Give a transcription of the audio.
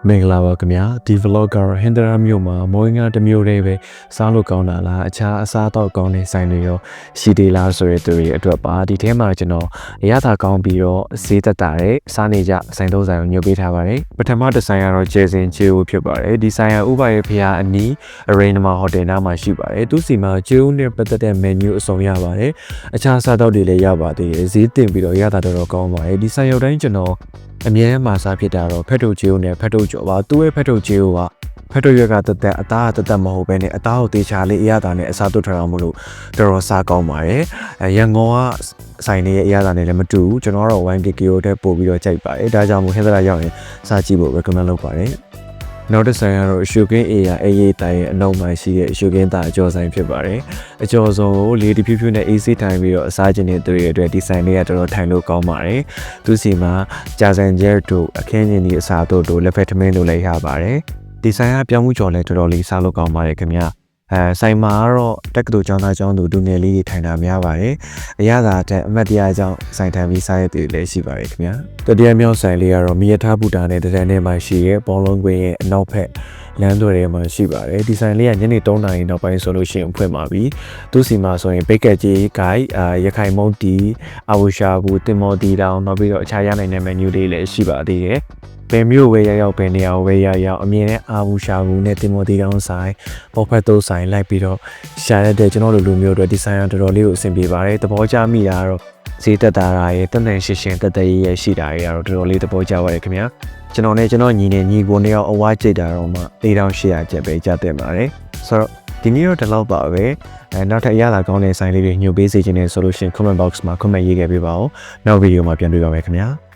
မင်္ဂလာပါခင်ဗျာဒီ vlog ကတော့ဟင်္ဒရာမြို့မှာမိုးငါတစ်မျိုးတည်းပဲစားလို့ကောင်းတာလားအခြားအစားအသောက်ကောင်းတဲ့ဆိုင်တွေရောရှိသေးလားဆိုတဲ့သူတွေအတွက်ပါဒီထဲမှာကျွန်တော်အရသာကောင်းပြီးတော့ဈေးသက်သာတဲ့စားနေကြဆိုင်သုံးဆိုင်ကိုညွှန်ပေးထားပါတယ်ပထမတစ်ဆိုင်ကတော့ဂျေစင်ချေဦးဖြစ်ပါတယ်ဒီဆိုင်ကဥပရဲ့ဖျားအနီးအရိန်နမဟိုတယ်နားမှာရှိပါတယ်သူစီမှာချေဦးနဲ့ပတ်သက်တဲ့ menu အစုံရပါတယ်အခြားစားသောက်တွေလည်းရပါသေးတယ်ဈေးတင်ပြီးတော့အရသာတော်ကောင်းပါတယ်ဒီဆိုင်ရောက်တိုင်းကျွန်တော်အမြဲမှာစားဖြစ်တာတော့ဖက်တိုဂျီယိုနဲ့ဖက်တိုကျော်ပါသူ့ရဲ့ဖက်တိုဂျီယိုကဖက်တိုရွက်ကတက်တက်အသားတက်တက်မဟုတ်ဘဲနဲ့အသားကိုတေချာလေးအရသာနဲ့အစားသွတ်ထအောင်မလို့တော်တော်စားကောင်းပါတယ်ရန်ကုန်ကဆိုင်လေးရဲ့အရသာနဲ့လည်းမတူဘူးကျွန်တော်တော့ 1kg တဲ့ပို့ပြီးတော့ကြိုက်ပါတယ်ဒါကြောင့်မို့ဟင်္ဒရာရောက်ရင်စားကြည့်ဖို့ recommend လုပ်ပါတယ်နောက်တစ်ဆိုင်ကတော့ရှုကင်းအေးရအေးရေးတိုင်းရဲ့အနောက်မှာရှိတဲ့ရှုကင်းသားအကျော်ဆိုင်ဖြစ်ပါတယ်အကျော်စုံကိုလေဒီဖြူဖြူနဲ့အေးဆေးထိုင်ပြီးတော့အစားကျင်တဲ့သူတွေအတွက်ဒီဆိုင်လေးကတော်တော်ထိုင်လို့ကောင်းပါတယ်သူစီမှာကြာစံကျဲတို့အခင်းကျင်ဒီအစားတို့လက်ဖက်ထမင်းတို့လည်းရပါတယ်ဒီဆိုင်ကပြောင်းမှုကျော်လည်းတော်တော်လေးစားလို့ကောင်းပါတယ်ခင်ဗျာဆိုင်မှာကတော့တက္ကသိုလ်ကျောင်းသားကျောင်းသူငယ်လေးတွေထိုင်တာများပါတယ်အရသာတဲ့အမတ်တရားကြောင့်ဆိုင်ထိုင်ပြီးစားရတဲ့လည်းရှိပါတယ်ခင်ဗျာတတိယမြောက်ဆိုင်လေးကတော့မြေထားဘူတာနဲ့တရန်ထဲမှာရှိရဲ့ဘောလုံးကွင်းရဲ့အနောက်ဘက်လမ်းတွေထဲမှာရှိပါတယ်ဒီဆိုင်လေးကညနေ3 နာရီနောက်ပိုင်းဆိုလို့ရှိရင်ဖွင့်ပါပြီသူစီမှာဆိုရင်ဘိတ်ကက်ကြီးဂိုက်ရခိုင်မုတ်တီအဝရှာဘူးတင်မော်တီတောင်နောက်ပြီးတော့အခြားရနိုင်တဲ့ menu တွေလည်းရှိပါသေးတယ်ဘယ်မျိုးဝယ်ရောက်ဘယ်နေရာဝယ်ရောက်အမြင်နဲ့အာဘူးရှာဘူးနဲ့တင်မော်တီတောင်ဆိုင်ပေါ်ဖက်တိုးဆိုင်လိုက်ပြီးတော့ရှာရတဲ့ကျွန်တော်တို့လူမျိုးတွေဒီဆိုင်ကတော်တော်လေးကိုအဆင်ပြေပါတယ်သဘောကျမိတာကတော့ဈေးသက်သာတာရဲ့တန်တန်ရှင်းရှင်းတက်တက်ရရရှိတာတွေကတော့တော်တော်လေးသဘောကျပါတယ်ခင်ဗျာကျွန်တော်နဲ့ကျွန်တော်ညီနဲ့ညီကိုနဲ့အဝါကြိတ်တာတော့မှ4800ကျပ်ပဲကျတဲ့ပါတယ်ဆိုတော့ဒီနေ့တော့ဒီလောက်ပါပဲနောက်ထပ်အရသာကောင်းတဲ့ဆိုင်လေးတွေညွှန်ပေးစေချင်တယ်ဆိုလို့ရှိရင် comment box မှာ comment ရေးခဲ့ပေးပါဦးနောက်ဗီဒီယိုမှာပြန်တွေ့ပါမယ်ခင်ဗျာ